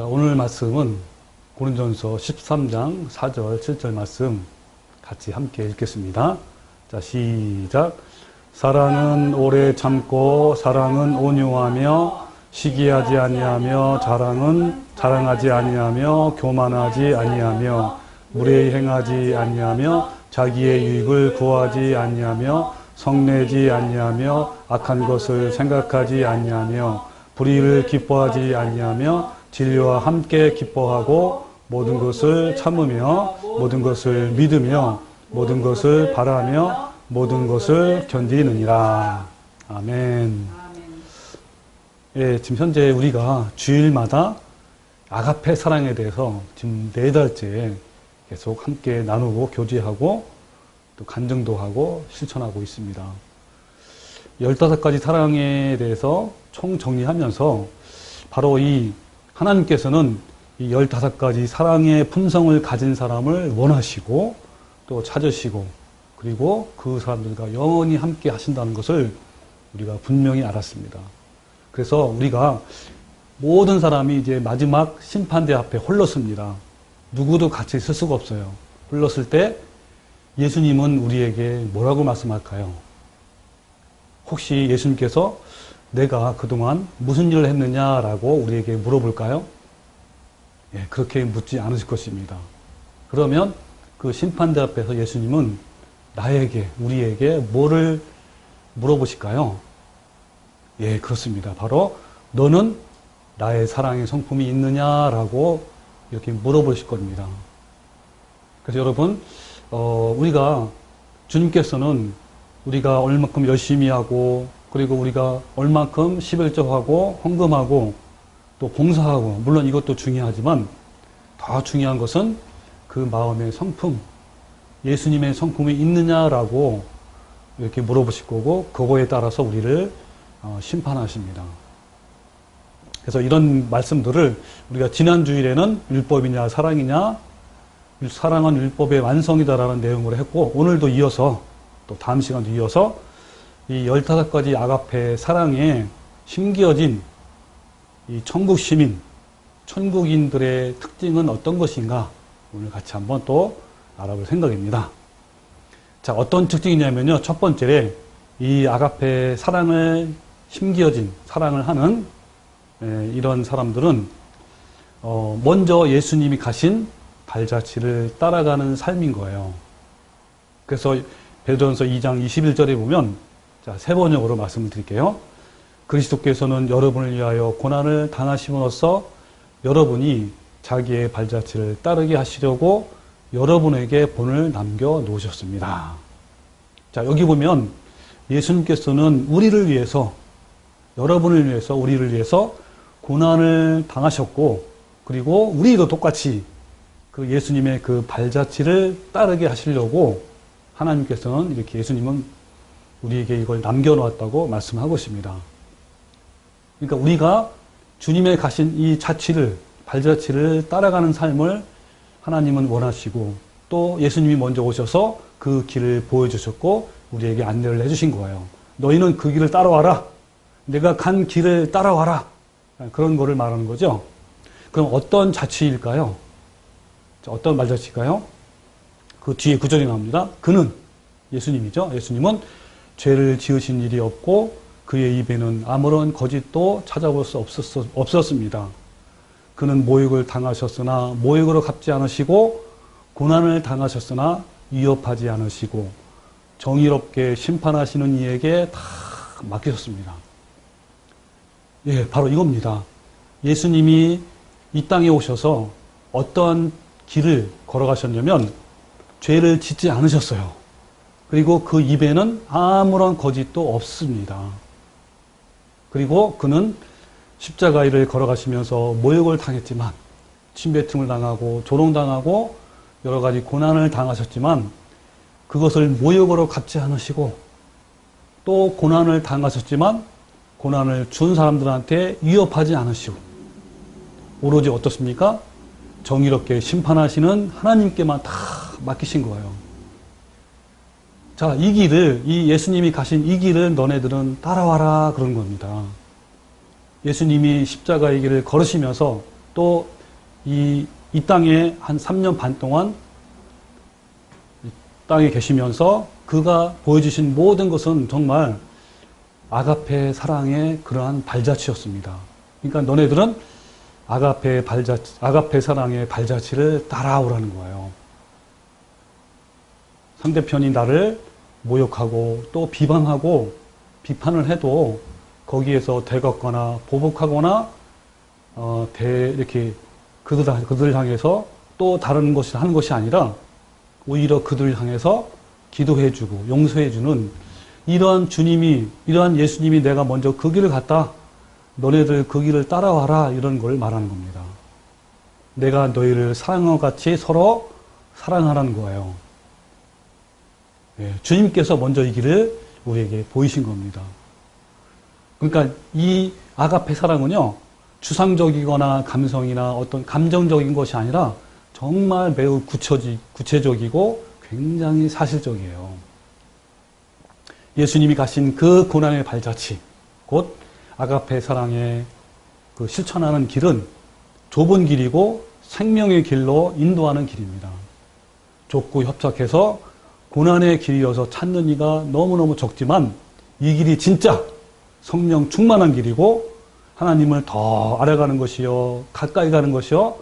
자, 오늘 말씀은 고린도전서 13장 4절, 7절 말씀 같이 함께 읽겠습니다. 자, 시작. 사랑은 오래 참고 사랑은 온유하며 시기하지 아니하며 자랑하지 아니하며 교만하지 아니하며 무례히 행하지 아니하며 자기의 유익을 구하지 아니하며 성내지 아니하며 악한 것을 생각하지 아니하며 불의를 기뻐하지 아니하며 진리와 함께 기뻐하고 모든 것을 참으며 모든 것을 믿으며 모든 것을 바라며 모든 것을 견디느니라. 아멘. 예, 지금 현재 우리가 주일마다 아가페 사랑에 대해서 지금 4달째 계속 함께 나누고 교제하고 또 간증도 하고 실천하고 있습니다. 15가지 사랑에 대해서 총 정리하면서 바로 이 하나님께서는 이 15가지 사랑의 품성을 가진 사람을 원하시고 또 찾으시고 그리고 그 사람들과 영원히 함께 하신다는 것을 우리가 분명히 알았습니다. 그래서 우리가 모든 사람이 이제 마지막 심판대 앞에 홀렀습니다. 누구도 같이 있을 수가 없어요. 홀렀을 때 예수님은 우리에게 뭐라고 말씀할까요? 혹시 예수님께서 내가 그동안 무슨 일을 했느냐라고 우리에게 물어볼까요? 예, 그렇게 묻지 않으실 것입니다. 그러면 그 심판대 앞에서 예수님은 우리에게 뭐를 물어보실까요? 예, 그렇습니다. 바로 너는 나의 사랑의 성품이 있느냐라고 이렇게 물어보실 겁니다. 그래서 여러분, 우리가 주님께서는 우리가 얼만큼 열심히 하고 그리고 우리가 얼만큼 11조하고 헌금하고 또 봉사하고 물론 이것도 중요하지만 더 중요한 것은 그 마음의 성품, 예수님의 성품이 있느냐라고 이렇게 물어보실 거고 그거에 따라서 우리를 심판하십니다. 그래서 이런 말씀들을 우리가 지난 주일에는 율법이냐 사랑이냐 사랑은 율법의 완성이다라는 내용으로 했고 오늘도 이어서 또 다음 시간도 이어서 이 15가지 아가페 사랑에 심겨진 이 천국 시민, 천국인들의 특징은 어떤 것인가 오늘 같이 한번 또 알아볼 생각입니다. 자, 어떤 특징이냐면요. 첫 번째, 이 아가페 사랑을 심겨진 사랑을 하는 이런 사람들은 먼저 예수님이 가신 발자취를 따라가는 삶인 거예요. 그래서 베드로전서 2장 21절에 보면 자, 세 번역으로 말씀을 드릴게요. 그리스도께서는 여러분을 위하여 고난을 당하심으로써 여러분이 자기의 발자취를 따르게 하시려고 여러분에게 본을 남겨 놓으셨습니다. 자, 여기 보면 예수님께서는 우리를 위해서 여러분을 위해서 우리를 위해서 고난을 당하셨고 그리고 우리도 똑같이 그 예수님의 그 발자취를 따르게 하시려고 하나님께서는 이렇게 예수님은 우리에게 이걸 남겨놓았다고 말씀하고 있습니다. 그러니까 우리가 주님의 가신 이 자취를 발자취를 따라가는 삶을 하나님은 원하시고 또 예수님이 먼저 오셔서 그 길을 보여주셨고 우리에게 안내를 해주신 거예요. 너희는 그 길을 따라와라. 내가 간 길을 따라와라. 그런 거를 말하는 거죠. 그럼 어떤 자취일까요? 어떤 발자취일까요? 그 뒤에 구절이 나옵니다. 그는 예수님이죠. 예수님은 죄를 지으신 일이 없고 그의 입에는 아무런 거짓도 찾아볼 수 없었습니다. 그는 모욕을 당하셨으나 모욕으로 갚지 않으시고 고난을 당하셨으나 위협하지 않으시고 정의롭게 심판하시는 이에게 다 맡기셨습니다. 예, 바로 이겁니다. 예수님이 이 땅에 오셔서 어떠한 길을 걸어가셨냐면 죄를 짓지 않으셨어요. 그리고 그 입에는 아무런 거짓도 없습니다. 그리고 그는 십자가의 길을 걸어가시면서 모욕을 당했지만 침뱉음을 당하고 조롱당하고 여러 가지 고난을 당하셨지만 그것을 모욕으로 갚지 않으시고 또 고난을 당하셨지만 고난을 준 사람들한테 위협하지 않으시고 오로지 어떻습니까? 정의롭게 심판하시는 하나님께만 다 맡기신 거예요. 자, 이 길을, 이 예수님이 가신 이 길을 너네들은 따라와라 그런 겁니다. 예수님이 십자가의 길을 걸으시면서 또 이 땅에 한 3년 반 동안 땅에 계시면서 그가 보여주신 모든 것은 정말 아가페 사랑의 그러한 발자취였습니다. 그러니까 너네들은 아가페 사랑의 발자취를 따라오라는 거예요. 상대편이 나를 모욕하고 또 비방하고 비판을 해도 거기에서 대걷거나 보복하거나 이렇게 그들 향해서 또 다른 것이 하는 것이 아니라 오히려 그들을 향해서 기도해주고 용서해주는 이러한 예수님이 내가 먼저 그 길을 갔다. 너네들 그 길을 따라와라. 이런 걸 말하는 겁니다. 내가 너희를 사랑한 것 같이 서로 사랑하라는 거예요. 예, 주님께서 먼저 이 길을 우리에게 보이신 겁니다. 그러니까 이 아가페 사랑은요, 추상적이거나 감성이나 어떤 감정적인 것이 아니라 정말 매우 구체적이고 굉장히 사실적이에요. 예수님이 가신 그 고난의 발자취, 곧 아가페 사랑의 그 실천하는 길은 좁은 길이고 생명의 길로 인도하는 길입니다. 좁고 협착해서 고난의 길이어서 찾는 이가 너무너무 적지만 이 길이 진짜 성령 충만한 길이고 하나님을 더 알아가는 것이요, 가까이 가는 것이요,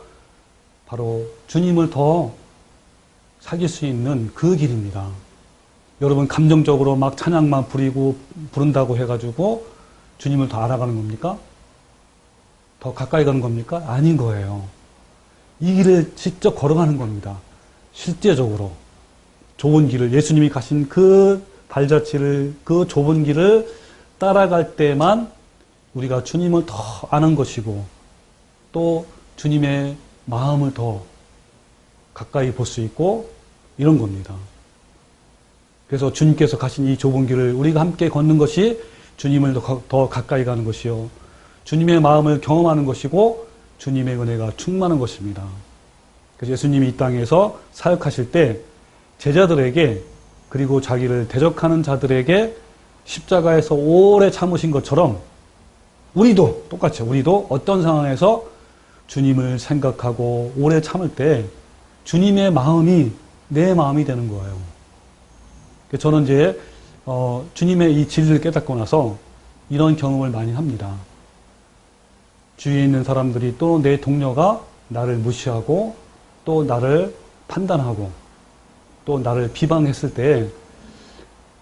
바로 주님을 더 사귈 수 있는 그 길입니다. 여러분 감정적으로 막 찬양만 부른다고 해가지고 주님을 더 알아가는 겁니까? 더 가까이 가는 겁니까? 아닌 거예요. 이 길을 직접 걸어가는 겁니다. 실제적으로 좁은 길을, 예수님이 가신 그 발자취를, 그 좁은 길을 따라갈 때만 우리가 주님을 더 아는 것이고 또 주님의 마음을 더 가까이 볼 수 있고 이런 겁니다. 그래서 주님께서 가신 이 좁은 길을 우리가 함께 걷는 것이 주님을 더 가까이 가는 것이요, 주님의 마음을 경험하는 것이고 주님의 은혜가 충만한 것입니다. 그래서 예수님이 이 땅에서 사역하실 때 제자들에게 그리고 자기를 대적하는 자들에게 십자가에서 오래 참으신 것처럼 우리도 똑같이 우리도 어떤 상황에서 주님을 생각하고 오래 참을 때 주님의 마음이 내 마음이 되는 거예요. 저는 이제 주님의 이 진리를 깨닫고 나서 이런 경험을 많이 합니다. 주위에 있는 사람들이 또 내 동료가 나를 무시하고 또 나를 판단하고 또 나를 비방했을 때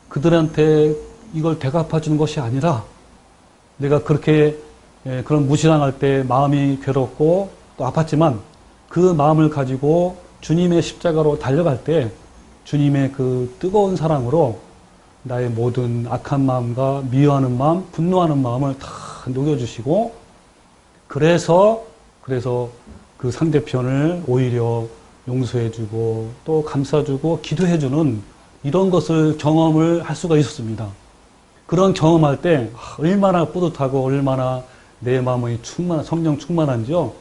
그들한테 이걸 대갚아 주는 것이 아니라 내가 그렇게 그런 무시당할 때 마음이 괴롭고 또 아팠지만 그 마음을 가지고 주님의 십자가로 달려갈 때 주님의 그 뜨거운 사랑으로 나의 모든 악한 마음과 미워하는 마음, 분노하는 마음을 다 녹여주시고 그래서 그 상대편을 오히려 용서해주고 또 감싸주고 기도해주는 이런 것을 경험을 할 수가 있었습니다. 그런 경험할 때 얼마나 뿌듯하고 얼마나 내 마음이 성령 충만한지요.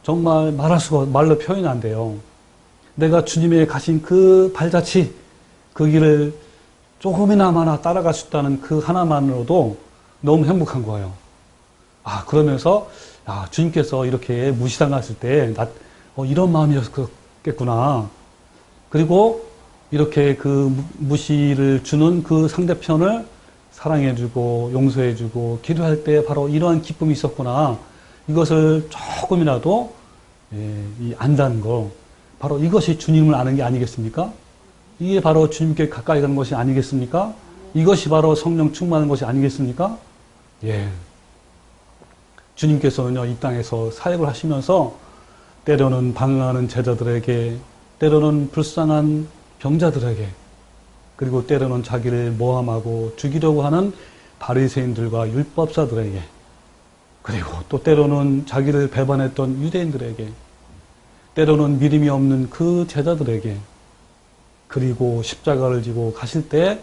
정말 말로 표현이 안 돼요. 내가 주님의 가신 그 발자취, 그 길을 조금이나마나 따라갈 수 있다는 그 하나만으로도 너무 행복한 거예요. 그러면서 주님께서 이렇게 무시당했을 때 이런 마음이었겠구나. 그리고 이렇게 그 무시를 주는 그 상대편을 사랑해주고 용서해주고 기도할 때 바로 이러한 기쁨이 있었구나. 이것을 조금이라도 안다는 거, 바로 이것이 주님을 아는 게 아니겠습니까? 이게 바로 주님께 가까이 가는 것이 아니겠습니까? 이것이 바로 성령 충만한 것이 아니겠습니까? 예. 주님께서는요, 이 땅에서 사역을 하시면서 때로는 방황하는 제자들에게, 때로는 불쌍한 병자들에게, 그리고 때로는 자기를 모함하고 죽이려고 하는 바리새인들과 율법사들에게, 그리고 또 때로는 자기를 배반했던 유대인들에게, 때로는 믿음이 없는 그 제자들에게, 그리고 십자가를 지고 가실 때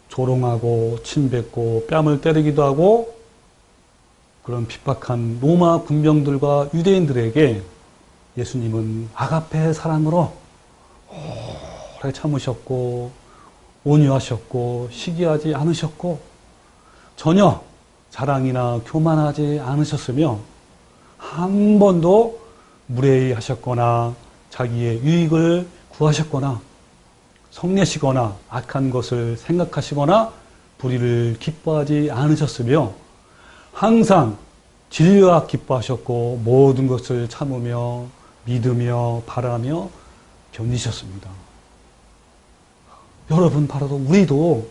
조롱하고 침뱉고 뺨을 때리기도 하고 그런 핍박한 로마 군병들과 유대인들에게 예수님은 아가페 사랑으로 오래 참으셨고 온유하셨고 시기하지 않으셨고 전혀 자랑이나 교만하지 않으셨으며 한 번도 무례하셨거나 자기의 유익을 구하셨거나 성내시거나 악한 것을 생각하시거나 불의를 기뻐하지 않으셨으며 항상 진리와 기뻐하셨고 모든 것을 참으며 믿으며 바라며 견디셨습니다. 여러분, 바로 우리도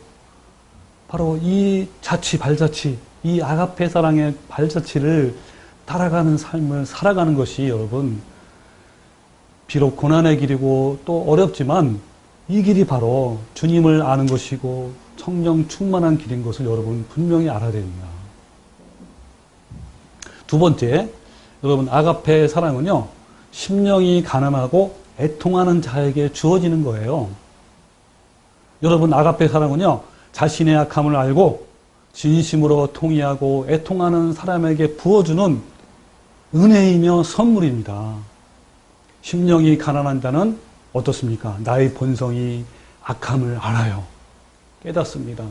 바로 이 발자취, 이 아가페 사랑의 발자취를 따라가는 삶을 살아가는 것이 여러분, 비록 고난의 길이고 또 어렵지만 이 길이 바로 주님을 아는 것이고 성령 충만한 길인 것을 여러분 분명히 알아야 됩니다. 두 번째, 여러분, 아가페 사랑은요, 심령이 가난하고 애통하는 자에게 주어지는 거예요. 여러분, 아가페 사랑은요, 자신의 약함을 알고 진심으로 통의하고 애통하는 사람에게 부어주는 은혜이며 선물입니다. 심령이 가난한 자는 어떻습니까? 나의 본성이 악함을 알아요. 깨닫습니다.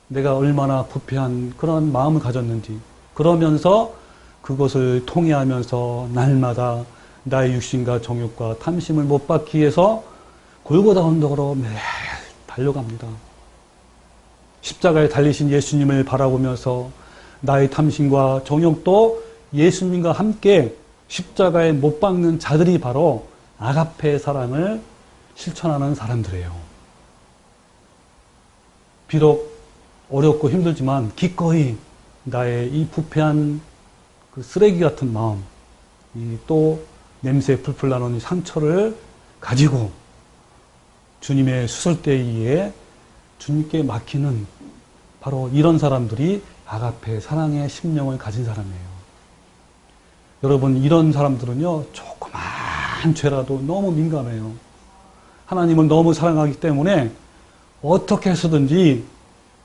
내가 얼마나 부패한 그런 마음을 가졌는지. 그러면서 그것을 통해하면서 날마다 나의 육신과 정욕과 탐심을 못 받기 위해서 골고다 언덕으로 매일 달려갑니다. 십자가에 달리신 예수님을 바라보면서 나의 탐심과 정욕도 예수님과 함께 십자가에 못 박는 자들이 바로 아가페 사랑을 실천하는 사람들이에요. 비록 어렵고 힘들지만 기꺼이 나의 이 부패한 그 쓰레기 같은 마음, 또 냄새 풀풀 나는 상처를 가지고 주님의 수설대에 주님께 맡기는 바로 이런 사람들이 아가페 사랑의 심령을 가진 사람이에요. 여러분, 이런 사람들은요, 조그만 죄라도 너무 민감해요. 하나님을 너무 사랑하기 때문에 어떻게 해서든지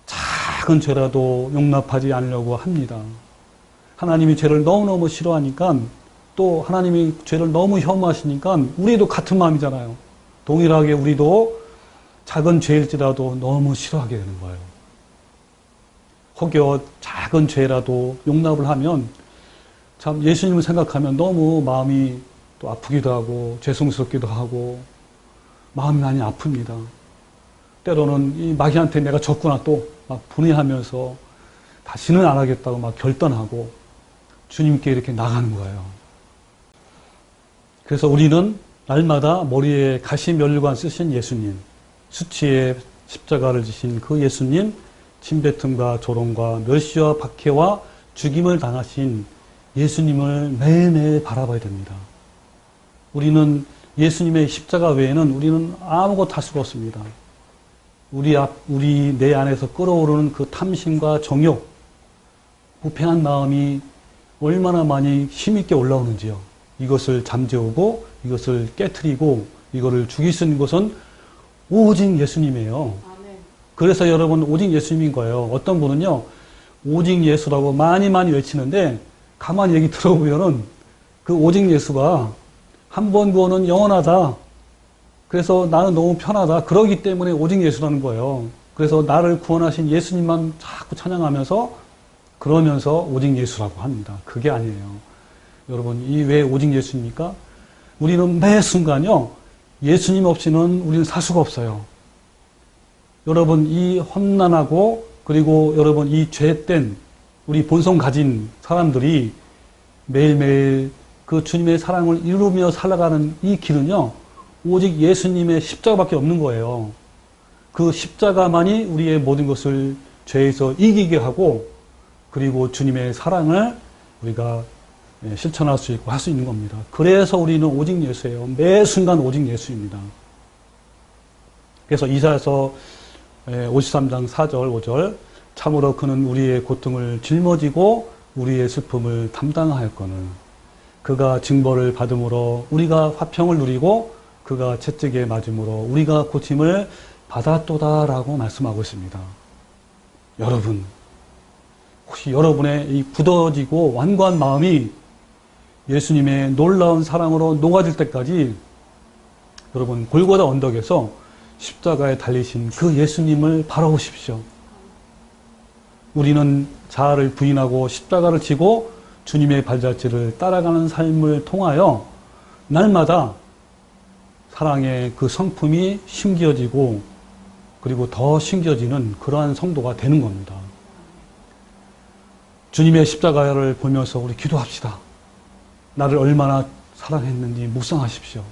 작은 죄라도 용납하지 않으려고 합니다. 하나님이 죄를 너무너무 싫어하니까, 또 하나님이 죄를 너무 혐오하시니까 우리도 같은 마음이잖아요. 동일하게 우리도 작은 죄일지라도 너무 싫어하게 되는 거예요. 혹여 작은 죄라도 용납을 하면 참 예수님을 생각하면 너무 마음이 또 아프기도 하고 죄송스럽기도 하고 마음이 많이 아픕니다. 때로는 이 마귀한테 내가 졌구나 또 막 분해하면서 다시는 안 하겠다고 막 결단하고 주님께 이렇게 나가는 거예요. 그래서 우리는 날마다 머리에 가시면류관 쓰신 예수님, 수치의 십자가를 지신 그 예수님, 침뱉음과 조롱과 멸시와 박해와 죽임을 당하신 예수님을 매일매일 바라봐야 됩니다. 우리는 예수님의 십자가 외에는 우리는 아무것도 할 수가 없습니다. 우리 내 안에서 끓어오르는 그 탐심과 정욕, 부패한 마음이 얼마나 많이 힘있게 올라오는지요. 이것을 잠재우고 이것을 깨트리고 이거를 죽일 수 있는 것은 오직 예수님이에요. 그래서 여러분, 오직 예수님인 거예요. 어떤 분은요, 오직 예수라고 많이 외치는데 가만히 얘기 들어보면은 그 오직 예수가 한 번 구원은 영원하다. 그래서 나는 너무 편하다. 그러기 때문에 오직 예수라는 거예요. 그래서 나를 구원하신 예수님만 자꾸 찬양하면서 그러면서 오직 예수라고 합니다. 그게 아니에요. 여러분, 이 왜 오직 예수입니까? 우리는 매 순간요, 예수님 없이는 우리는 살 수가 없어요. 여러분, 이 험난하고 그리고 여러분 이 죄된 우리 본성 가진 사람들이 매일매일 그 주님의 사랑을 이루며 살아가는 이 길은요, 오직 예수님의 십자가밖에 없는 거예요. 그 십자가만이 우리의 모든 것을 죄에서 이기게 하고 그리고 주님의 사랑을 우리가 실천할 수 있고 할 수 있는 겁니다. 그래서 우리는 오직 예수예요. 매 순간 오직 예수입니다. 그래서 이사야서 53장 4절 5절 참으로 그는 우리의 고통을 짊어지고 우리의 슬픔을 담당하였거늘 그가 징벌을 받음으로 우리가 화평을 누리고 그가 채찍에 맞음으로 우리가 고침을 받았도다라고 말씀하고 있습니다. 여러분, 혹시 여러분의 이 굳어지고 완고한 마음이 예수님의 놀라운 사랑으로 녹아질 때까지 여러분 골고다 언덕에서 십자가에 달리신 그 예수님을 바라보십시오. 우리는 자아를 부인하고 십자가를 지고 주님의 발자취를 따라가는 삶을 통하여 날마다 사랑의 그 성품이 심겨지고 그리고 더 심겨지는 그러한 성도가 되는 겁니다. 주님의 십자가를 보면서 우리 기도합시다. 나를 얼마나 사랑했는지 묵상하십시오.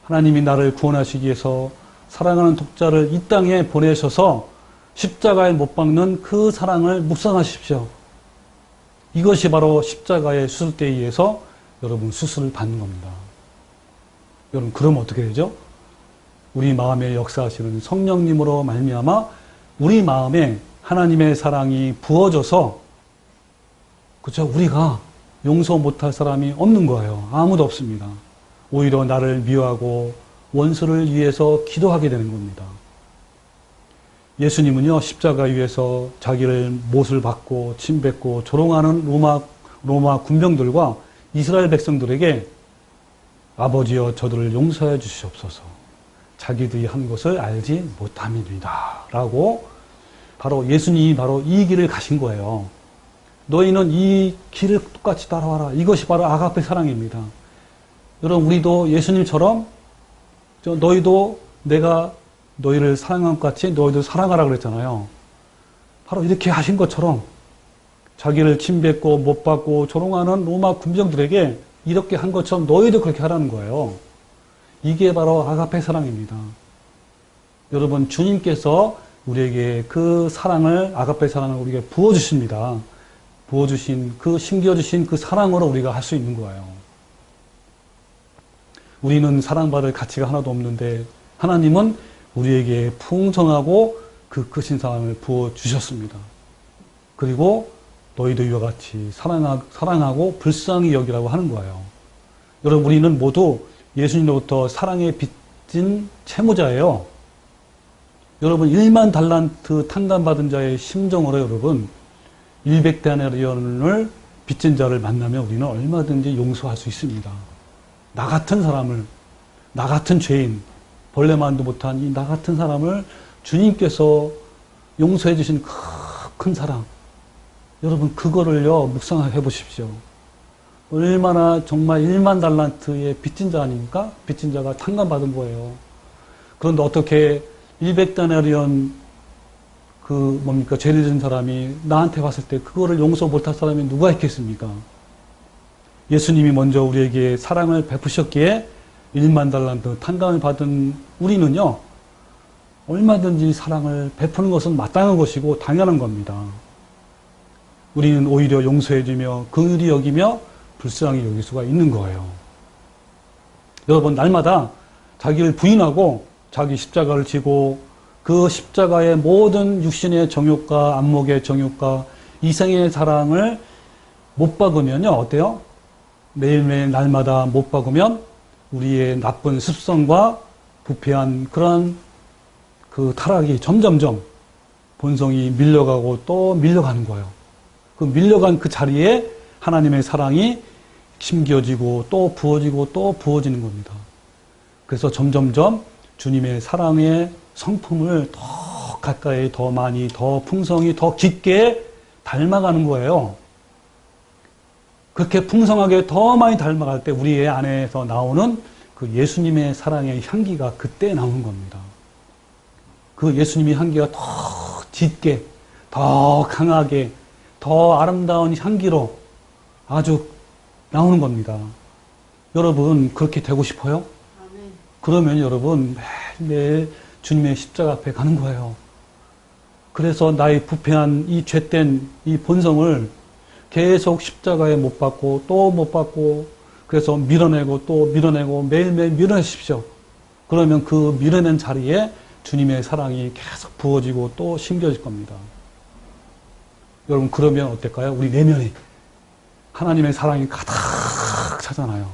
하나님이 나를 구원하시기 위해서 사랑하는 독자를 이 땅에 보내셔서 십자가에 못 박는 그 사랑을 묵상하십시오. 이것이 바로 십자가의 수술대에 의해서 여러분 수술을 받는 겁니다. 여러분 그럼 어떻게 되죠? 우리 마음에 역사하시는 성령님으로 말미암아 우리 마음에 하나님의 사랑이 부어져서 그죠? 우리가 용서 못할 사람이 없는 거예요. 아무도 없습니다. 오히려 나를 미워하고 원수를 위해서 기도하게 되는 겁니다. 예수님은요, 십자가 위에서 자기를 못을 받고 침뱉고 조롱하는 로마 군병들과 이스라엘 백성들에게 아버지여 저들을 용서해 주시옵소서. 자기들이 한 것을 알지 못함이니이다. 라고 바로 예수님이 바로 이 길을 가신 거예요. 너희는 이 길을 똑같이 따라와라. 이것이 바로 아가페 사랑입니다. 여러분 우리도 예수님처럼 너희도 내가 너희를 사랑한 것 같이 너희도 사랑하라 그랬잖아요. 바로 이렇게 하신 것처럼 자기를 침뱉고 못 받고 조롱하는 로마 군병들에게 이렇게 한 것처럼 너희도 그렇게 하라는 거예요. 이게 바로 아가페 사랑입니다. 여러분 주님께서 우리에게 그 사랑을 아가페 사랑을 우리에게 부어주십니다. 부어주신 그 심겨주신 그 사랑으로 우리가 할 수 있는 거예요. 우리는 사랑받을 가치가 하나도 없는데 하나님은 우리에게 풍성하고 그 크신 사랑을 부어주셨습니다. 그리고 너희도 이와 같이 사랑하고 불쌍히 여기라고 하는 거예요. 여러분 우리는 모두 예수님으로부터 사랑에 빚진 채무자예요. 여러분 1만 달란트 탕감받은 자의 심정으로 여러분 100데나리온을 빚진 자를 만나면 우리는 얼마든지 용서할 수 있습니다. 나 같은 사람을, 나 같은 죄인, 벌레만도 못한 이 나 같은 사람을 주님께서 용서해 주신 큰 사랑. 여러분 그거를요 묵상해 보십시오. 얼마나 정말 1만 달란트의 빚진 자 아닙니까? 빚진 자가 탕감받은 거예요. 그런데 어떻게 100데나리온 죄를 진 사람이 나한테 왔을 때 그거를 용서 못할 사람이 누가 있겠습니까? 예수님이 먼저 우리에게 사랑을 베푸셨기에 1만 달란트 탕감을 받은 우리는요, 얼마든지 사랑을 베푸는 것은 마땅한 것이고 당연한 겁니다. 우리는 오히려 용서해주며 긍휼히 여기며 불쌍히 여길 수가 있는 거예요. 여러분 날마다 자기를 부인하고 자기 십자가를 지고 그 십자가의 모든 육신의 정욕과 안목의 정욕과 이생의 사랑을 못 박으면요 어때요? 매일매일 날마다 못 박으면 우리의 나쁜 습성과 부패한 그런 그 타락이 점점점 본성이 밀려가고 또 밀려가는 거예요. 그 밀려간 그 자리에 하나님의 사랑이 심겨지고 또 부어지고 또 부어지는 겁니다. 그래서 점점점 주님의 사랑의 성품을 더 가까이, 더 많이, 더 풍성히, 더 깊게 닮아가는 거예요. 그렇게 풍성하게 더 많이 닮아갈 때 우리의 안에서 나오는 그 예수님의 사랑의 향기가 그때 나오는 겁니다. 그 예수님의 향기가 더 짙게, 더 강하게, 더 아름다운 향기로 아주 나오는 겁니다. 여러분 그렇게 되고 싶어요? 그러면 여러분 매일매일 주님의 십자가 앞에 가는 거예요. 그래서 나의 부패한 이 죄된 이 본성을 계속 십자가에 못 박고 또 못 박고 그래서 밀어내고 또 밀어내고 매일매일 밀어내십시오. 그러면 그 밀어낸 자리에 주님의 사랑이 계속 부어지고 또 심겨질 겁니다. 여러분 그러면 어떨까요? 우리 내면에 하나님의 사랑이 가득 차잖아요.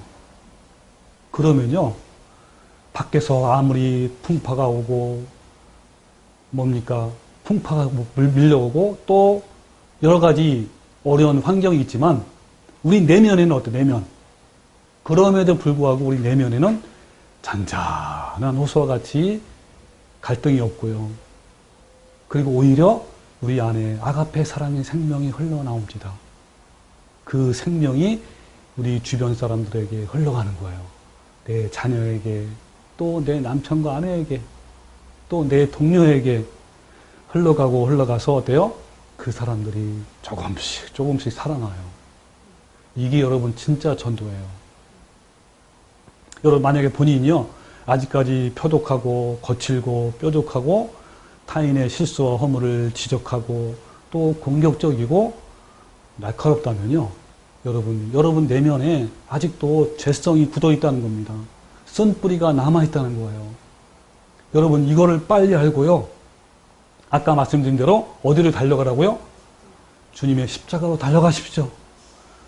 그러면요 밖에서 아무리 풍파가 오고 뭡니까 풍파가 밀려오고 또 여러 가지 어려운 환경이 있지만 우리 내면에는 어때? 내면 그럼에도 불구하고 우리 내면에는 잔잔한 호수와 같이 갈등이 없고요. 그리고 오히려 우리 안에 아가페 사랑의 생명이 흘러나옵니다. 그 생명이 우리 주변 사람들에게 흘러가는 거예요. 내 자녀에게, 또 내 남편과 아내에게, 또 내 동료에게 흘러가서 어때요? 그 사람들이 조금씩 살아나요. 이게 여러분 진짜 전도예요. 여러분 만약에 본인이요, 아직까지 표독하고 거칠고 뾰족하고 타인의 실수와 허물을 지적하고 또 공격적이고 날카롭다면요, 여러분 내면에 아직도 죄성이 굳어 있다는 겁니다. 쓴뿌리가 남아있다는 거예요. 여러분 이거를 빨리 알고요, 아까 말씀드린 대로 어디로 달려가라고요? 주님의 십자가로 달려가십시오.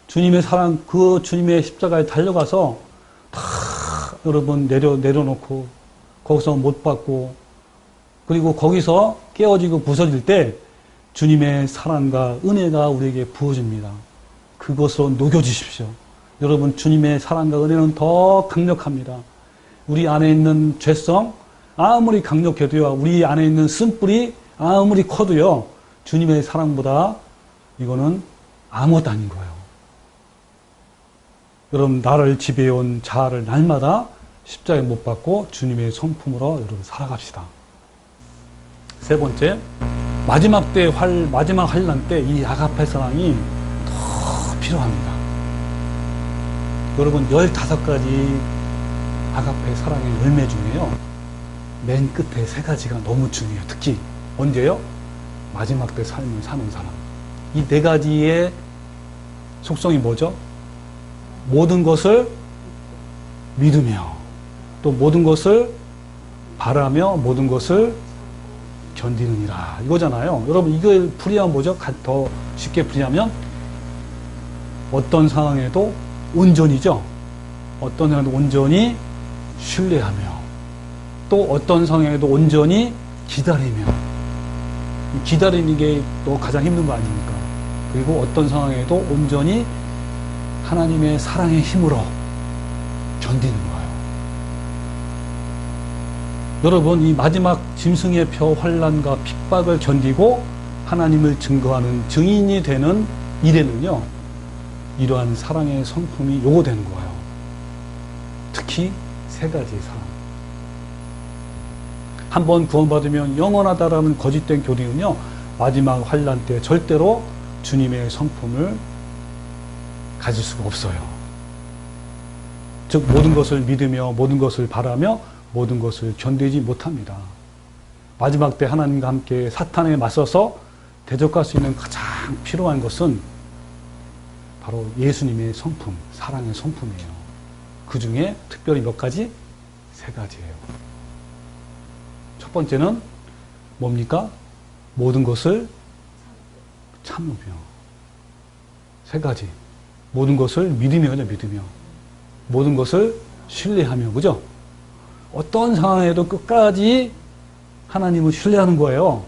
주님의 사랑, 그 주님의 십자가에 달려가서 다 여러분 내려놓고 거기서 못 받고, 그리고 거기서 깨어지고 부서질 때 주님의 사랑과 은혜가 우리에게 부어집니다. 그것으로 녹여주십시오. 여러분 주님의 사랑과 은혜는 더 강력합니다. 우리 안에 있는 죄성 아무리 강력해도요, 우리 안에 있는 쓴뿌리 아무리 커도요, 주님의 사랑보다 이거는 아무것도 아닌 거예요. 여러분 나를 지배해온 자아를 날마다 십자가에 못 박고 주님의 성품으로 여러분 살아갑시다. 세 번째, 마지막 환난 때 이 아가페 사랑이 더 필요합니다. 여러분 15가지 아가페 사랑의 열매 중에요, 맨 끝에 3가지가 너무 중요해요. 특히 언제요? 마지막 때 삶을 사는 사람. 이 4가지의 속성이 뭐죠? 모든 것을 믿으며, 또 모든 것을 바라며, 모든 것을 견디느니라, 이거잖아요. 여러분 이걸 풀이하면 뭐죠? 더 쉽게 풀이하면 어떤 상황에도 온전히죠. 어떤 상황에도 온전히 신뢰하며, 또 어떤 상황에도 온전히 기다리며. 기다리는 게 또 가장 힘든 거 아닙니까? 그리고 어떤 상황에도 온전히 하나님의 사랑의 힘으로 견디는 거예요. 여러분 이 마지막 짐승의 표 환난과 핍박을 견디고 하나님을 증거하는 증인이 되는 일에는요, 이러한 사랑의 성품이 요구되는 거예요. 특히 3가지의 사랑. 한번 구원받으면 영원하다라는 거짓된 교리는요, 마지막 환난 때 절대로 주님의 성품을 가질 수가 없어요. 즉 모든 것을 믿으며, 모든 것을 바라며, 모든 것을 견디지 못합니다. 마지막 때 하나님과 함께 사탄에 맞서서 대적할 수 있는 가장 필요한 것은 바로 예수님의 성품, 사랑의 성품이에요. 그 중에 특별히 몇 가지? 3가지예요. 첫 번째는 뭡니까? 모든 것을 참으며. 3가지. 모든 것을 믿으며죠, 믿으며. 모든 것을 신뢰하며, 그죠? 어떤 상황에도 끝까지 하나님을 신뢰하는 거예요.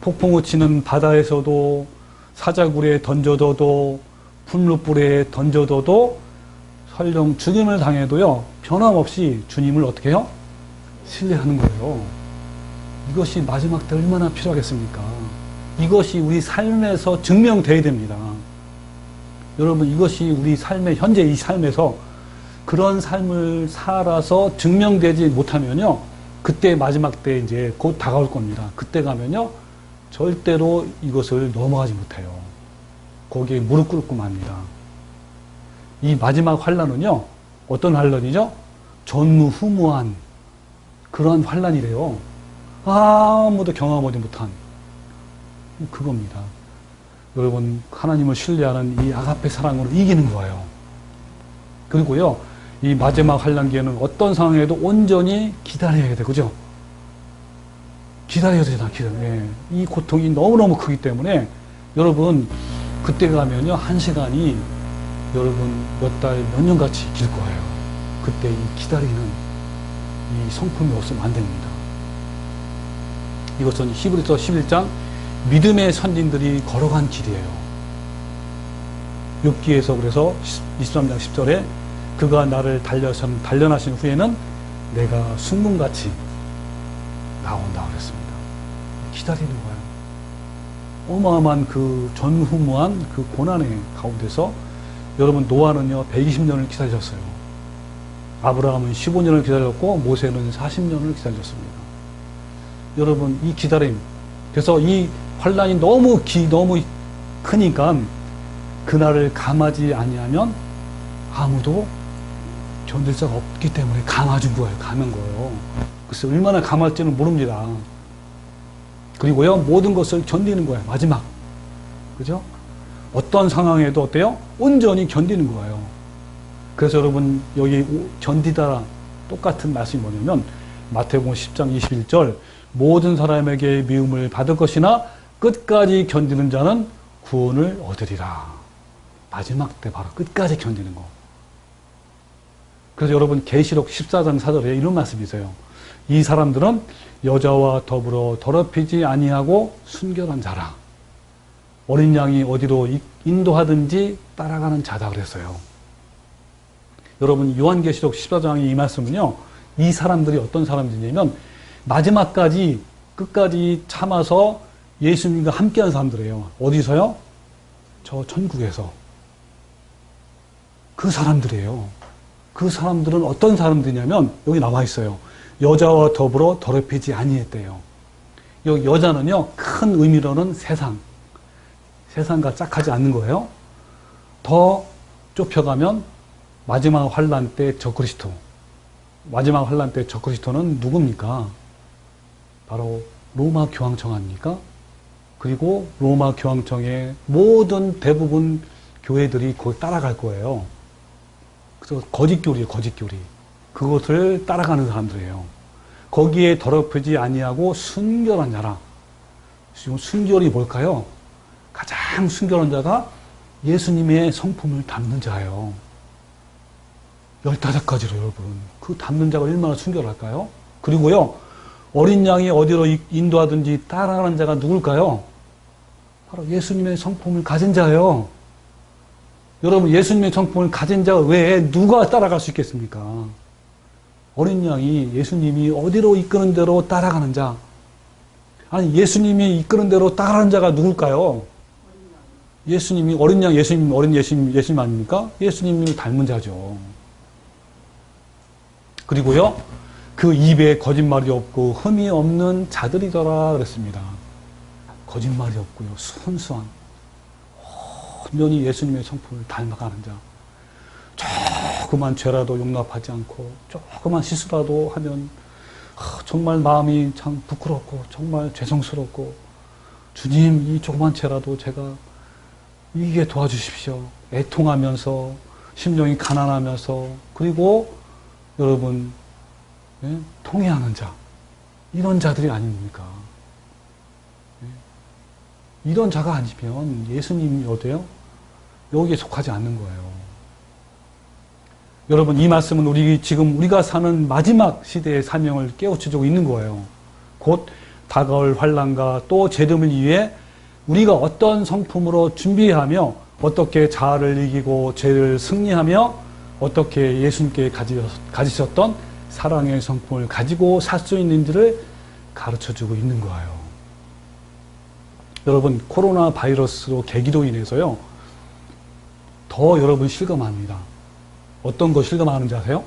폭풍우 치는 바다에서도, 사자굴에 던져둬도, 풀무불에 던져둬도, 설령 죽임을 당해도요, 변함없이 주님을 어떻게 해요? 신뢰하는 거예요. 이것이 마지막 때 얼마나 필요하겠습니까? 이것이 우리 삶에서 증명돼야 됩니다. 여러분 이것이 우리 삶의, 현재 이 삶에서 그런 삶을 살아서 증명되지 못하면요, 그때 마지막 때 이제 곧 다가올 겁니다. 그때 가면요, 절대로 이것을 넘어가지 못해요. 거기에 무릎 꿇고 맙니다. 이 마지막 환난은요, 어떤 환난이죠? 전무후무한 그러한 환난이래요. 아무도 경험하지 못한 그겁니다. 여러분 하나님을 신뢰하는 이 아가페 사랑으로 이기는 거예요. 그리고요, 이 마지막 환난기에는 어떤 상황에도 온전히 기다려야 돼, 그죠? 기다려야 되잖아, 예. 이 고통이 너무너무 크기 때문에 여러분 그때 가면요, 1시간이 여러분 몇 달, 몇 년같이 길 거예요. 그때 이 기다리는 이 성품이 없으면 안 됩니다. 이것은 히브리서 11장 믿음의 선진들이 걸어간 길이에요. 욥기에서 그래서 23장 10절에 그가 나를 단련하신 후에는 내가 순금같이 나온다 그랬습니다. 기다리는 거예요. 어마어마한 그 전후무한 그 고난의 가운데서 여러분, 노아는요 120년을 기다렸어요. 아브라함은 15년을 기다렸고 모세는 40년을 기다렸습니다. 여러분, 이 기다림, 그래서 이 환란이 너무 크니까 그날을 감하지 아니하면 아무도 견딜 자가 없기 때문에 감아준 거예요. 감은 거예요. 글쎄 얼마나 감할지는 모릅니다. 그리고요, 모든 것을 견디는 거예요. 마지막. 그죠? 어떤 상황에도 어때요? 온전히 견디는 거예요. 그래서 여러분, 여기 견디다 똑같은 말씀이 뭐냐면 마태복음 10장 21절, 모든 사람에게 미움을 받을 것이나 끝까지 견디는 자는 구원을 얻으리라. 마지막 때 바로 끝까지 견디는 거. 그래서 여러분, 계시록 14장 4절에 이런 말씀이 있어요. 이 사람들은 여자와 더불어 더럽히지 아니하고 순결한 자라. 어린 양이 어디로 인도하든지 따라가는 자다 그랬어요. 여러분, 요한계시록 14장의 이 말씀은요, 이 사람들이 어떤 사람들이냐면 마지막까지 끝까지 참아서 예수님과 함께한 사람들이에요. 어디서요? 저 천국에서. 그 사람들이에요. 그 사람들은 어떤 사람들이냐면 여기 나와 있어요. 여자와 더불어 더럽히지 아니했대요. 여기 여자는요, 큰 의미로는 세상과 짝하지 않는 거예요. 더 좁혀가면 마지막 환란 때 적그리스도. 마지막 환란 때 적그리스도는 누굽니까? 바로 로마 교황청 아닙니까? 그리고 로마 교황청의 모든 대부분 교회들이 그걸 따라갈 거예요. 그래서 거짓교리예요, 거짓교리. 그것을 따라가는 사람들이에요. 거기에 더럽히지 아니하고 순결한 자라. 지금 순결이 뭘까요? 가장 순결한 자가 예수님의 성품을 담는 자예요. 15가지로 여러분. 그 담는 자가 얼마나 순결할까요? 그리고요, 어린 양이 어디로 인도하든지 따라가는 자가 누굴까요? 바로 예수님의 성품을 가진 자예요. 여러분, 예수님의 성품을 가진 자 외에 누가 따라갈 수 있겠습니까? 어린 양이 예수님이 어디로 이끄는 대로 따라가는 자. 아니, 예수님이 이끄는 대로 따라가는 자가 누굴까요? 예수님이, 어린 양 예수님, 예수님 아닙니까? 예수님을 닮은 자죠. 그리고요, 그 입에 거짓말이 없고 흠이 없는 자들이더라 그랬습니다. 거짓말이 없고요, 순수한, 온전히 예수님의 성품을 닮아가는 자. 조그만 죄라도 용납하지 않고 조그만 실수라도 하면 정말 마음이 참 부끄럽고 정말 죄송스럽고, 주님, 이 조그만 죄라도 제가 이기게 도와주십시오. 애통하면서, 심령이 가난하면서, 그리고 여러분, 예? 통회하는 자, 이런 자들이 아닙니까? 예? 이런 자가 아니면 예수님이 어때요? 여기에 속하지 않는 거예요. 여러분, 이 말씀은 지금 우리가 사는 마지막 시대의 사명을 깨우쳐주고 있는 거예요. 곧 다가올 환난과 또 재림을 위해 우리가 어떤 성품으로 준비하며 어떻게 자아를 이기고 죄를 승리하며 어떻게 예수님께 가지셨던 사랑의 성품을 가지고 살 수 있는지를 가르쳐주고 있는 거예요. 여러분, 코로나 바이러스로 계기로 인해서요, 더 여러분 실감합니다. 어떤 거 실감하는지 아세요?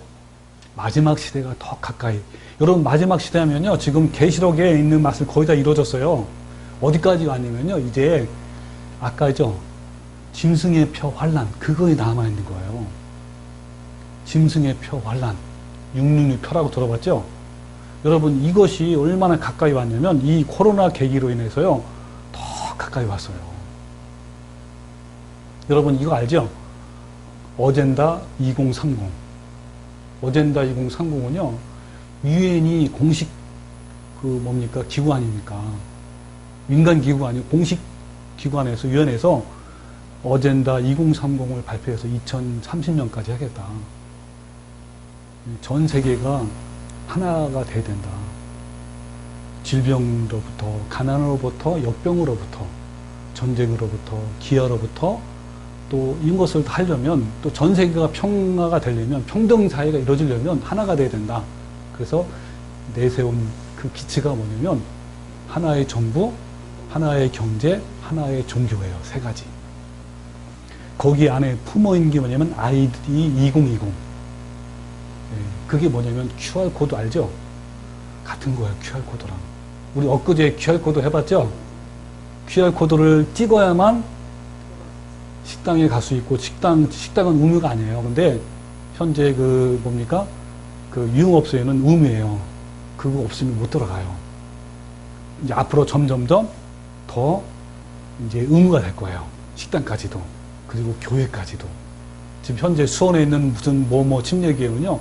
마지막 시대가 더 가까이. 여러분, 마지막 시대 하면요, 지금 계시록에 있는 말씀 거의 다 이루어졌어요. 어디까지 왔냐면요, 이제 아까죠, 짐승의 표 환란, 그거에 남아있는 거예요. 짐승의 표 환란, 666 표라고 들어봤죠? 여러분, 이것이 얼마나 가까이 왔냐면 이 코로나 계기로 인해서요, 더 가까이 왔어요. 여러분, 이거 알죠? 어젠다 2030. 어젠다 2030은요, 유엔이 공식 기구 아닙니까? 민간 기구 아니고 공식 기관에서, 유엔에서 어젠다 2030을 발표해서 2030년까지 하겠다. 전 세계가 하나가 돼야 된다. 질병으로부터, 가난으로부터, 역병으로부터, 전쟁으로부터, 기아로부터, 또 이런 것을 하려면, 또 전 세계가 평화가 되려면, 평등사회가 이루어지려면 하나가 돼야 된다. 그래서 내세운 그 기치가 뭐냐면 하나의 정부, 하나의 경제, 하나의 종교예요. 3가지. 거기 안에 품어있는 게 뭐냐면 ID 2020. 그게 뭐냐면 QR코드 알죠? 같은 거예요, QR코드랑. 우리 엊그제 QR코드 해봤죠? QR코드를 찍어야만 식당에 갈 수 있고, 식당은 의무가 아니에요. 근데 현재 그 뭡니까? 그 유흥업소에는 의무예요. 그거 없으면 못 들어가요. 이제 앞으로 점점점 더 이제 의무가 될 거예요. 식당까지도. 그리고 교회까지도. 지금 현재 수원에 있는 무슨 뭐뭐 침례교회는요,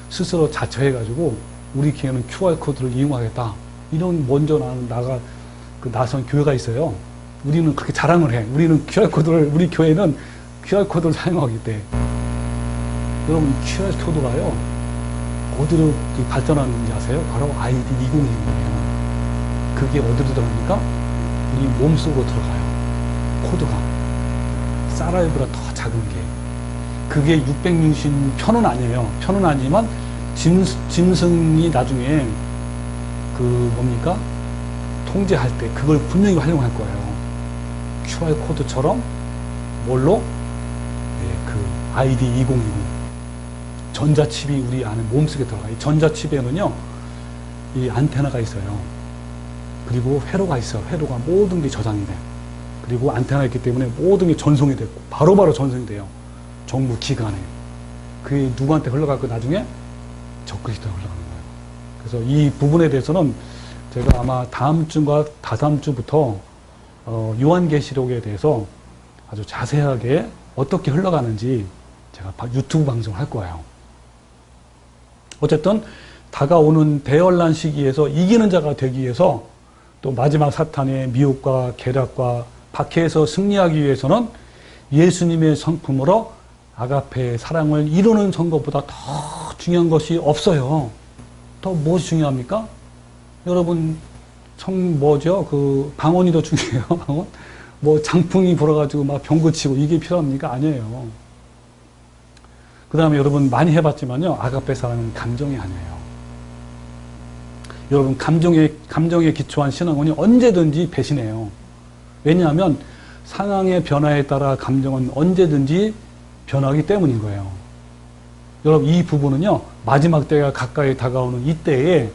스스로 자처해가지고 우리 교회는 QR코드를 이용하겠다. 이런 먼저 나선 교회가 있어요. 우리는 그렇게 자랑을 해. 우리 교회는 QR코드를 사용하기 때문에. 여러분, QR코드가요, 어디로 발전하는지 아세요? 바로 ID 2020이에요. 그게 어디로 들어갑니까? 우리 몸속으로 들어가요. 코드가. 쌀알보다 더 작은 게. 그게 660 편은 아니에요. 편은 아니지만, 짐승이 나중에 통제할 때 그걸 분명히 활용할 거예요. QR코드처럼 뭘로? 그 ID 2020 전자칩이 우리 안에 몸속에 들어가요. 이 전자칩에는요, 이 안테나가 있어요. 그리고 회로가 있어요. 회로가 모든 게 저장이 돼. 그리고 안테나가 있기 때문에 모든 게 전송이 되고 바로바로 전송이 돼요. 정부 기관에. 그게 누구한테 흘러가고 나중에 적그리스도에 흘러가는 거예요. 그래서 이 부분에 대해서는 제가 아마 다음 주인가 다다음 주부터 요한계시록에 대해서 아주 자세하게 어떻게 흘러가는지 제가 유튜브 방송을 할 거예요. 어쨌든 다가오는 대환란 시기에서 이기는 자가 되기 위해서 또 마지막 사탄의 미혹과 계략과 박해에서 승리하기 위해서는 예수님의 성품으로 아가페의 사랑을 이루는 선거보다 더 중요한 것이 없어요. 더 무엇이 중요합니까? 여러분, 방언이 더 중요해요, 방언? 장풍이 불어가지고 막 병고 치고 이게 필요합니까? 아니에요. 그 다음에 여러분 많이 해봤지만요, 아가페 사랑은 감정이 아니에요. 여러분, 감정에 기초한 신앙은요, 언제든지 배신해요. 왜냐하면 상황의 변화에 따라 감정은 언제든지 변하기 때문인 거예요. 여러분, 이 부분은요, 마지막 때가 가까이 다가오는 이때에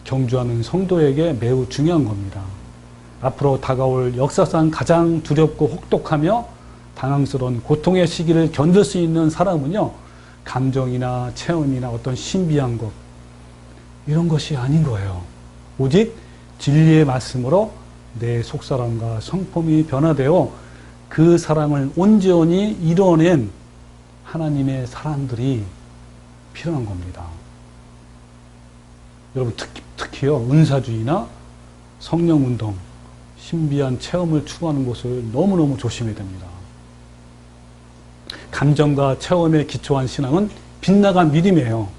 경주하는 성도에게 매우 중요한 겁니다. 앞으로 다가올 역사상 가장 두렵고 혹독하며 당황스러운 고통의 시기를 견딜 수 있는 사람은요, 감정이나 체험이나 어떤 신비한 것, 이런 것이 아닌 거예요. 오직 진리의 말씀으로 내 속사람과 성품이 변화되어 그 사랑을 온전히 이뤄낸 하나님의 사람들이 필요한 겁니다. 여러분, 특히요, 은사주의나 성령운동, 신비한 체험을 추구하는 것을 너무너무 조심해야 됩니다. 감정과 체험에 기초한 신앙은 빗나간 믿음이에요.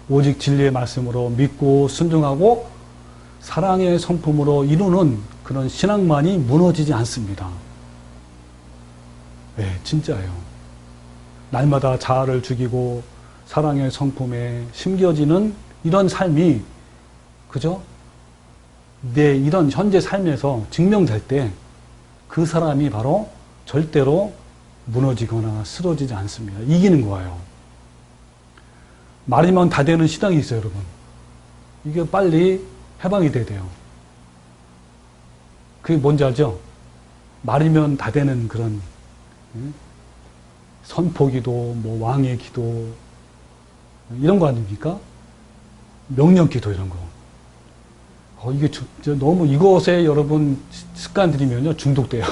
오직 진리의 말씀으로 믿고 순종하고 사랑의 성품으로 이루는 그런 신앙만이 무너지지 않습니다. 네, 진짜예요. 날마다 자아를 죽이고 사랑의 성품에 심겨지는 이런 삶이, 그죠? 내 이런 현재 삶에서 증명될 때 그 사람이 바로 절대로 무너지거나 쓰러지지 않습니다. 이기는 거예요. 말이면 다 되는 신앙이 있어요, 여러분. 이게 빨리 해방이 돼야 돼요. 그게 뭔지 알죠? 말이면 다 되는 그런 선포기도, 왕의 기도, 이런 거 아닙니까? 명령기도 이런 거. 이게 너무 이것에 여러분 습관 들이면요, 중독돼요.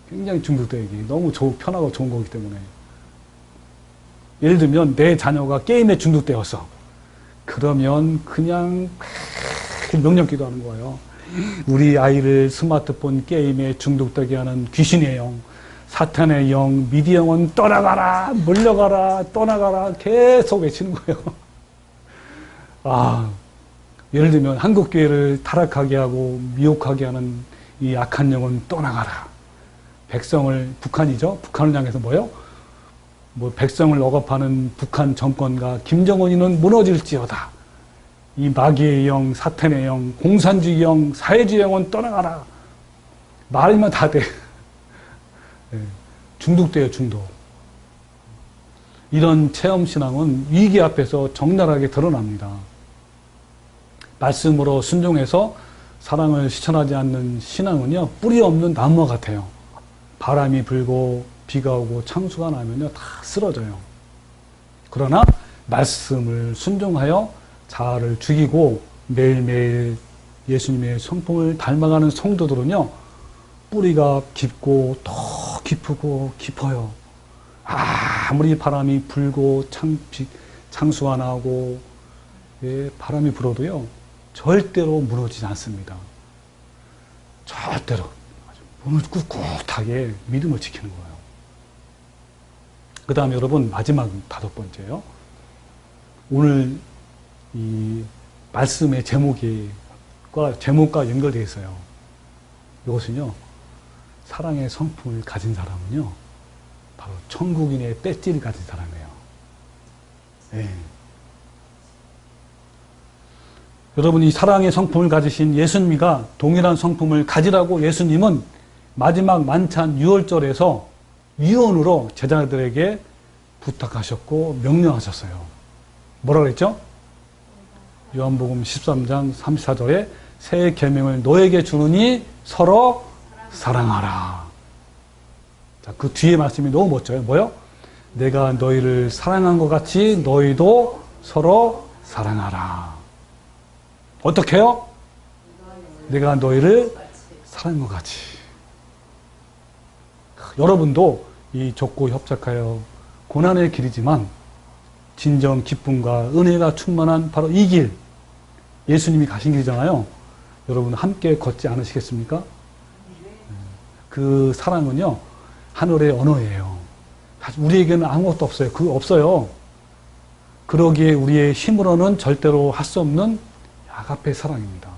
굉장히 중독돼요. 이게 너무 편하고 좋은 거기 때문에. 예를 들면 내 자녀가 게임에 중독되었어. 그러면 그냥 명령기도 하는 거예요. 우리 아이를 스마트폰 게임에 중독되게 하는 귀신의 영, 사탄의 영, 미디 영은 떠나가라, 물러가라, 떠나가라 계속 외치는 거예요. 예를 들면 한국교회를 타락하게 하고 미혹하게 하는 이 악한 영은 떠나가라. 북한을 향해서 백성을 억압하는 북한 정권과 김정은이는 무너질지어다. 이 마귀의 영, 사탄의 영, 공산주의 영, 사회주의 영은 떠나가라. 말이면 다 돼. 네. 중독돼요, 중독. 이런 체험신앙은 위기 앞에서 적나라하게 드러납니다. 말씀으로 순종해서 사랑을 실천하지 않는 신앙은요, 뿌리 없는 나무와 같아요. 바람이 불고 비가 오고 창수가 나면요, 다 쓰러져요. 그러나 말씀을 순종하여 자아를 죽이고 매일매일 예수님의 성품을 닮아가는 성도들은요, 뿌리가 깊고 더 깊고 깊어요. 아무리 바람이 불고 창수가 나고 바람이 불어도요, 절대로 무너지지 않습니다. 절대로 꿋꿋하게 믿음을 지키는 거예요. 그 다음에 여러분, 마지막 5번째요. 오늘 이 말씀의 제목과 연결되어 있어요. 이것은요, 사랑의 성품을 가진 사람은요, 바로 천국인의 배지를 가진 사람이에요. 네. 여러분, 이 사랑의 성품을 가지신 예수님과 동일한 성품을 가지라고 예수님은 마지막 만찬 유월절에서 위원으로 제자들에게 부탁하셨고 명령하셨어요. 뭐라 그랬죠? 요한복음 13장 34절에 새 계명을 너에게 주느니 서로 사랑하라. 자, 그 뒤에 말씀이 너무 멋져요. 뭐요? 내가 너희를 사랑한 것 같이 너희도 서로 사랑하라. 어떻게 해요? 내가 너희를 사랑한 것 같이. 여러분도 이 좁고 협착하여 고난의 길이지만 진정 기쁨과 은혜가 충만한 바로 이 길, 예수님이 가신 길이잖아요. 여러분 함께 걷지 않으시겠습니까? 그 사랑은요, 하늘의 언어예요. 사실 우리에게는 아무것도 없어요. 없어요. 그러기에 우리의 힘으로는 절대로 할 수 없는 아가페 사랑입니다.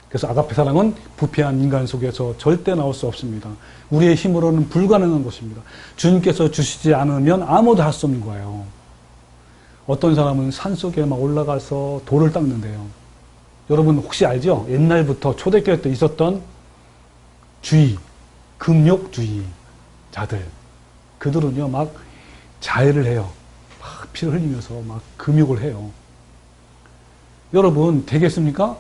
그래서 아가페 사랑은 부패한 인간 속에서 절대 나올 수 없습니다. 우리의 힘으로는 불가능한 것입니다. 주님께서 주시지 않으면 아무도 할 수 없는 거예요. 어떤 사람은 산속에 막 올라가서 돌을 닦는데요. 여러분 혹시 알죠? 옛날부터 초대교회 때 있었던 금욕주의자들. 그들은요, 막 자해를 해요. 막 피를 흘리면서 막 금욕을 해요. 여러분 되겠습니까?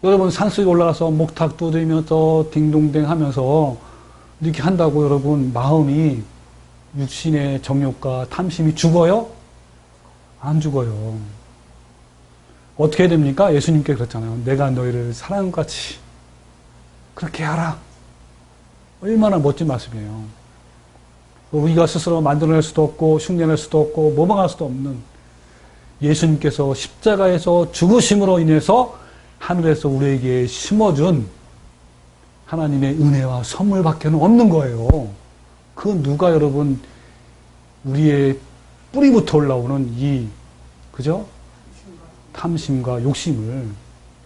여러분 산속에 올라가서 목탁 두드리면서 딩동댕 하면서 이렇게 한다고 여러분 마음이 육신의 정욕과 탐심이 죽어요? 안 죽어요. 어떻게 됩니까? 예수님께 그랬잖아요. 내가 너희를 사랑한 것 같이 그렇게 하라. 얼마나 멋진 말씀이에요. 우리가 스스로 만들어낼 수도 없고 흉내낼 수도 없고 모방할 수도 없는 예수님께서 십자가에서 죽으심으로 인해서 하늘에서 우리에게 심어준 하나님의 은혜와 선물밖에는 없는 거예요. 그 누가 여러분 우리의 뿌리부터 올라오는 이 그죠? 탐심과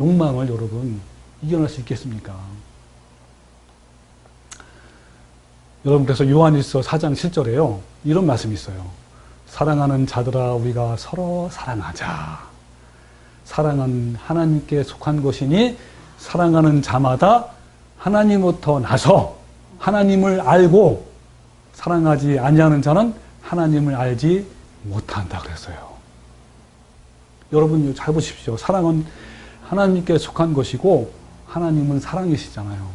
욕망을 여러분 이겨낼 수 있겠습니까? 여러분 그래서 요한일서 4장 7절에요. 이런 말씀이 있어요. 사랑하는 자들아 우리가 서로 사랑하자. 사랑은 하나님께 속한 것이니 사랑하는 자마다 하나님부터 나서 하나님을 알고 사랑하지 아니하는 자는 하나님을 알지 못한다 그랬어요. 여러분 잘 보십시오. 사랑은 하나님께 속한 것이고 하나님은 사랑이시잖아요.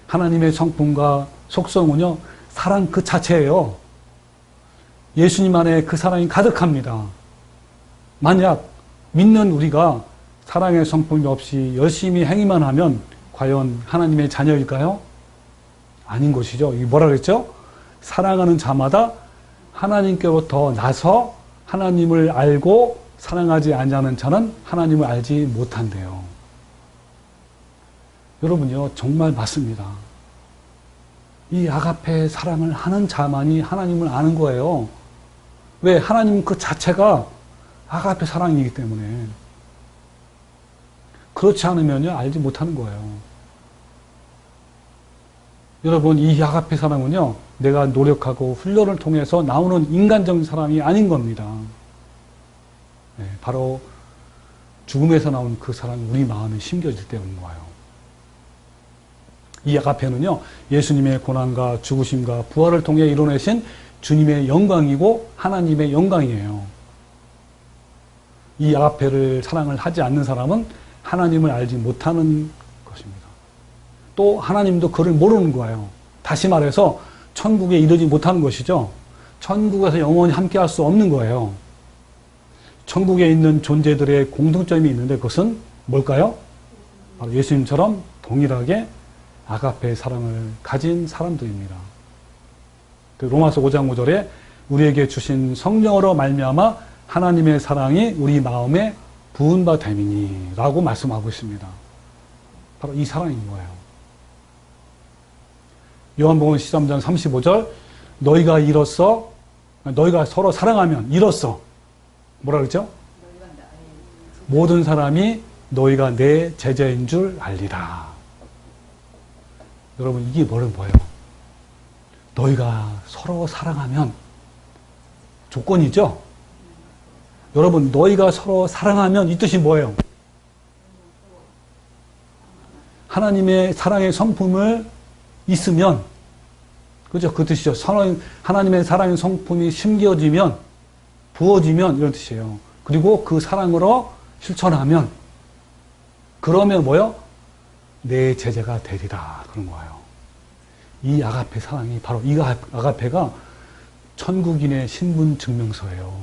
하나님의 성품과 속성은요, 사랑 그 자체예요. 예수님 안에 그 사랑이 가득합니다. 만약 믿는 우리가 사랑의 성품이 없이 열심히 행위만 하면 과연 하나님의 자녀일까요? 아닌 것이죠. 이게 뭐라 그랬죠? 사랑하는 자마다 하나님께로부터 나서 하나님을 알고 사랑하지 아니하는 자는 하나님을 알지 못한대요. 여러분요, 정말 맞습니다. 이 아가페 사랑을 하는 자만이 하나님을 아는 거예요. 왜? 하나님 그 자체가 아가페 사랑이기 때문에. 그렇지 않으면요, 알지 못하는 거예요. 여러분, 이 아가페 사랑은요, 내가 노력하고 훈련을 통해서 나오는 인간적인 사랑이 아닌 겁니다. 네, 바로 죽음에서 나온 그 사랑이 우리 마음에 심겨질 때 오는 거예요. 이 아가페는요, 예수님의 고난과 죽으심과 부활을 통해 이뤄내신 주님의 영광이고 하나님의 영광이에요. 이 아가페를 사랑을 하지 않는 사람은 하나님을 알지 못하는 것입니다. 또 하나님도 그를 모르는 거예요. 다시 말해서 천국에 이르지 못하는 것이죠. 천국에서 영원히 함께할 수 없는 거예요. 천국에 있는 존재들의 공통점이 있는데 그것은 뭘까요? 바로 예수님처럼 동일하게 아가페의 사랑을 가진 사람들입니다. 그 로마서 5장 5절에 우리에게 주신 성령으로 말미암아 하나님의 사랑이 우리 마음에 부은 바 됨이니 라고 말씀하고 있습니다. 바로 이 사랑인 거예요. 요한복음 13장 35절 너희가 서로 사랑하면 이로써 뭐라 그랬죠? 모든 사람이 너희가 내 제자인 줄 알리라. 여러분 이게 뭐예요? 너희가 서로 사랑하면 조건이죠? 여러분 너희가 서로 사랑하면 이 뜻이 뭐예요? 하나님의 사랑의 성품을 있으면 그죠? 그 뜻이죠. 하나님의 사랑의 성품이 심겨지면 부어지면 이런 뜻이에요. 그리고 그 사랑으로 실천하면 그러면 뭐요? 내 제자가 되리라 그런 거예요. 이 아가페 사랑이 바로 이 아가페가 천국인의 신분 증명서예요.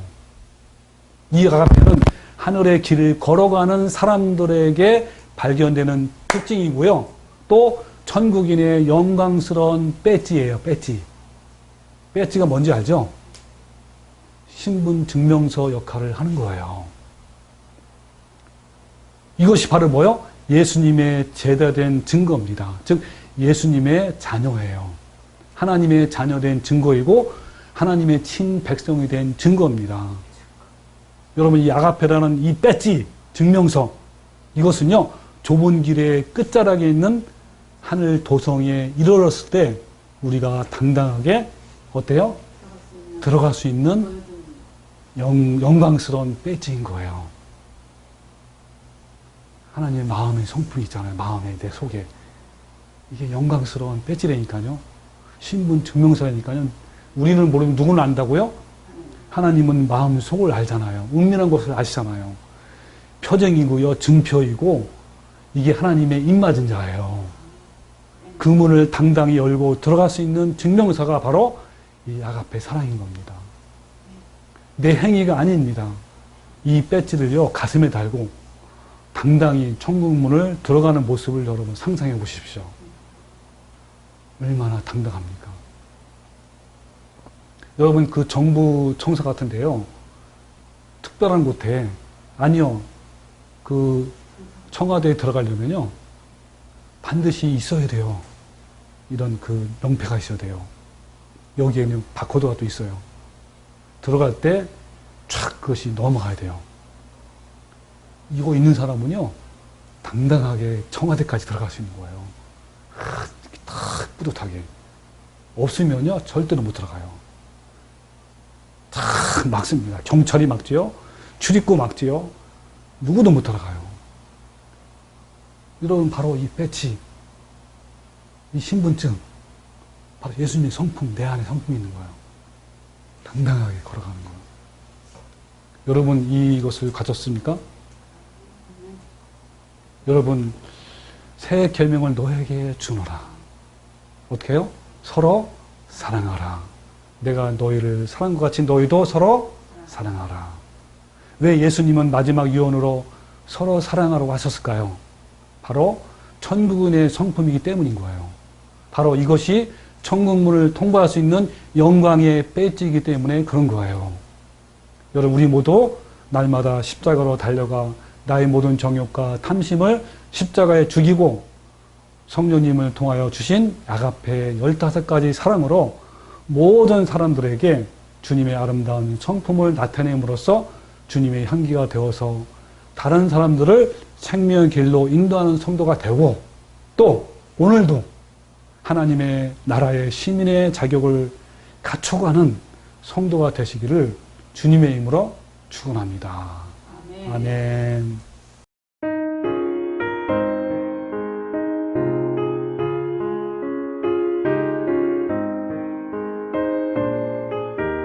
이 아가페는 하늘의 길을 걸어가는 사람들에게 발견되는 특징이고요. 또 천국인의 영광스러운 배지예요. 배지가 뭔지 알죠? 신분 증명서 역할을 하는 거예요. 이것이 바로 뭐요? 예수님의 제자된 증거입니다. 즉 예수님의 자녀예요. 하나님의 자녀된 증거이고 하나님의 친백성이 된 증거입니다. 여러분 이 아가페라는 이 배지 증명서 이것은요 좁은 길의 끝자락에 있는 하늘 도성에 이르렀을 때 우리가 당당하게 어때요? 들어갈 수 있는 영광스러운 배지인 거예요. 하나님의 마음의 성품이 있잖아요. 마음에 내 속에 이게 영광스러운 배지라니까요. 신분 증명서라니까요. 우리는 모르면 누구는 안다고요? 하나님은 마음 속을 알잖아요. 은밀한 것을 아시잖아요. 표정이고요. 증표이고 이게 하나님의 입맞은 자예요. 그 문을 당당히 열고 들어갈 수 있는 증명서가 바로 이 아가페 사랑인 겁니다. 내 행위가 아닙니다. 이 배지를요 가슴에 달고 당당히 천국문을 들어가는 모습을 여러분 상상해 보십시오. 얼마나 당당합니까? 여러분 그 정부 청사 같은데요. 특별한 곳에 아니요. 그 청와대에 들어가려면요. 반드시 있어야 돼요. 이런 그 명패가 있어야 돼요. 여기에는 바코드가 또 있어요. 들어갈 때 촥 그것이 넘어가야 돼요. 이거 있는 사람은요. 당당하게 청와대까지 들어갈 수 있는 거예요. 탁 뿌듯하게. 없으면요. 절대로 못 들어가요. 탁 막습니다. 경찰이 막지요. 출입구 막지요. 누구도 못 들어가요. 여러분 바로 이 배지, 이 신분증, 바로 예수님의 성품, 내 안에 성품이 있는 거예요. 당당하게 걸어가는 거예요. 여러분 이것을 가졌습니까? 여러분 새 계명을 너에게 주노라. 어떻게 해요? 서로 사랑하라. 내가 너희를 사랑한 것 같이 너희도 서로 사랑하라. 왜 예수님은 마지막 유언으로 서로 사랑하라고 하셨을까요? 바로 천국인의 성품이기 때문인 거예요. 바로 이것이 천국문을 통과할 수 있는 영광의 배지이기 때문에 그런 거예요. 여러분 우리 모두 날마다 십자가로 달려가 나의 모든 정욕과 탐심을 십자가에 죽이고 성령님을 통하여 주신 아가페 15가지 사랑으로 모든 사람들에게 주님의 아름다운 성품을 나타냄으로써 주님의 향기가 되어서 다른 사람들을 생명의 길로 인도하는 성도가 되고 또 오늘도 하나님의 나라의 시민의 자격을 갖춰가는 성도가 되시기를 주님의 이름으로 축원합니다. 아멘. 아멘.